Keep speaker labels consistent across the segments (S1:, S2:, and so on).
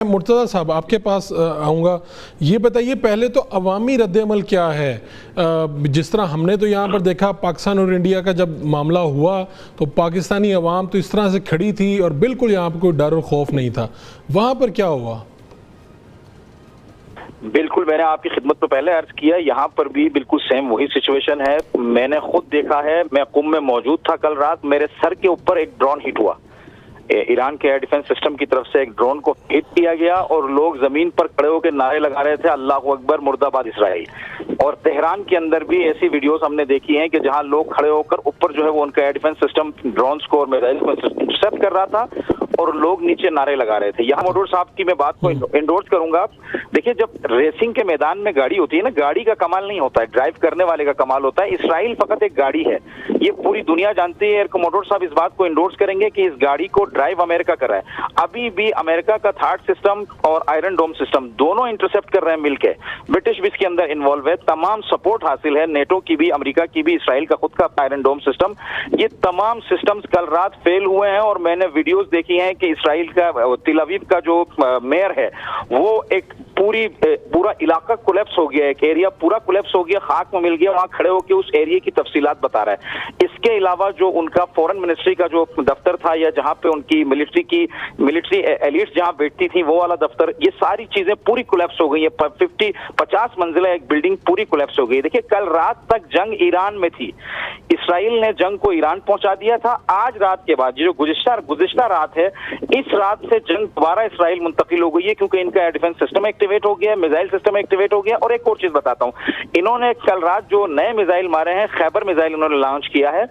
S1: مرتضیٰ صاحب آپ کے پاس آؤں گا، یہ بتائیے پہلے تو عوامی رد عمل کیا ہے؟ جس طرح ہم نے تو یہاں پر دیکھا پاکستان اور انڈیا کا جب معاملہ ہوا تو پاکستانی عوام تو اس طرح سے کھڑی تھی اور بالکل یہاں پر کوئی ڈر اور خوف نہیں تھا، وہاں پر کیا ہوا؟
S2: بالکل، میں نے آپ کی خدمت میں پہلے عرض کیا، یہاں پر بھی بالکل سیم وہی سچویشن ہے۔ میں نے خود دیکھا ہے، میں قم میں موجود تھا کل رات، میرے سر کے اوپر ایک ڈرون ہٹ ہوا، ایران کے ایئر ڈیفنس سسٹم کی طرف سے ایک ڈرون کو ہٹ کیا گیا اور لوگ زمین پر کھڑے ہو کے نعرے لگا رہے تھے اللہ اکبر مرد آباد اسرائیل۔ اور تہران کے اندر بھی ایسی ویڈیوز ہم نے دیکھی ہیں کہ جہاں لوگ کھڑے ہو کر اوپر جو ہے وہ ان کا ایئر ڈیفنس سسٹم ڈرونز کو اور میزائل کو انٹرسپٹ کر رہا تھا اور لوگ نیچے نعرے لگا رہے تھے۔ یہاں موڈور صاحب کی میں بات کو انڈورس کروں گا۔ دیکھیں، جب ریسنگ کے میدان میں گاڑی ہوتی ہے نا، گاڑی کا کمال نہیں ہوتا ہے، ڈرائیو کرنے والے کا کمال ہوتا ہے۔ اسرائیل فقط ایک گاڑی ہے، یہ پوری دنیا جانتی ہے۔ موڈور صاحب اس بات کو انڈورس کریں گے کہ اس گاڑی کو ڈرائیو امریکہ کر رہا ہے۔ ابھی بھی امریکہ کا تھارڈ سسٹم اور آئرن ڈوم سسٹم دونوں انٹرسپٹ کر رہے ہیں مل کے۔ برٹش بھی اس کے اندر انوالو ہے، تمام سپورٹ حاصل ہے، نیٹو کی بھی، امریکہ کی بھی، اسرائیل کا خود کا آئرن ڈوم سسٹم۔ یہ تمام سسٹمز کل رات فیل ہوئے ہیں اور میں نے ویڈیوز دیکھی ہیں کہ اسرائیل کا تل اویو کا جو میئر ہے وہ ایک پورا علاقہ کولیپس ہو گیا، ایک ایریا پورا کولیپس ہو گیا، خاک میں مل گیا، وہاں کھڑے ہو کے اس ایریا کی تفصیلات بتا رہا ہے۔ اس کے علاوہ جو ان کا فورن منسٹری کا جو دفتر تھا یا جہاں پہ ان کی ملٹری ایلیٹس جہاں بیٹھتی تھی وہ والا دفتر، یہ ساری چیزیں پوری کولیپس ہو گئی ہے۔ 50 منزلہ ایک بلڈنگ پوری کولیپس ہو گئی۔ دیکھیں، کل رات تک جنگ ایران میں تھی، اسرائیل نے جنگ کو ایران پہنچا دیا تھا۔ آج رات کے بعد جو گزشتہ رات ہے، اس رات سے جنگ دوبارہ اسرائیل منتقل ہو گئی ہے کیونکہ ان کا ایئر ڈیفنس سسٹم ایکٹیویٹ ہو گیا ہے، میزائل سسٹم ایکٹیویٹ ہو گیا۔ اور ایک اور چیز بتاتا ہوں، انہوں نے کل رات جو نئے میزائل مارے ہیں، خیبر میزائل انہوں نے لانچ کیا ہے۔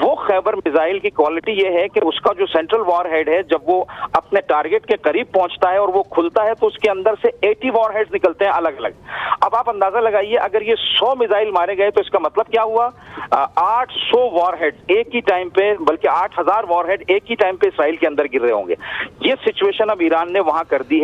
S2: وہ خیبر میزائل کی کوالٹی یہ ہے کہ اس کا جو سینٹرل وار ہیڈ ہے، جب وہ اپنے ٹارگٹ کے قریب پہنچتا ہے اور وہ کھلتا ہے تو اس کے اندر سے 80 وار ہیڈز نکلتے ہیں الگ الگ۔ اب آپ اندازہ لگائیے، اگر یہ 100 میزائل مارے گئے تو اس کا مطلب کیا ہوا؟ 800 وار ہیڈ ایک ہی ٹائم پہ، بلکہ 8000 وار ہیڈ ایک ہی ٹائم پہ اسرائیل کے اندر گر رہے ہوں گے۔ یہ سچویشن اب ایران نے وہاں کر دی ہے۔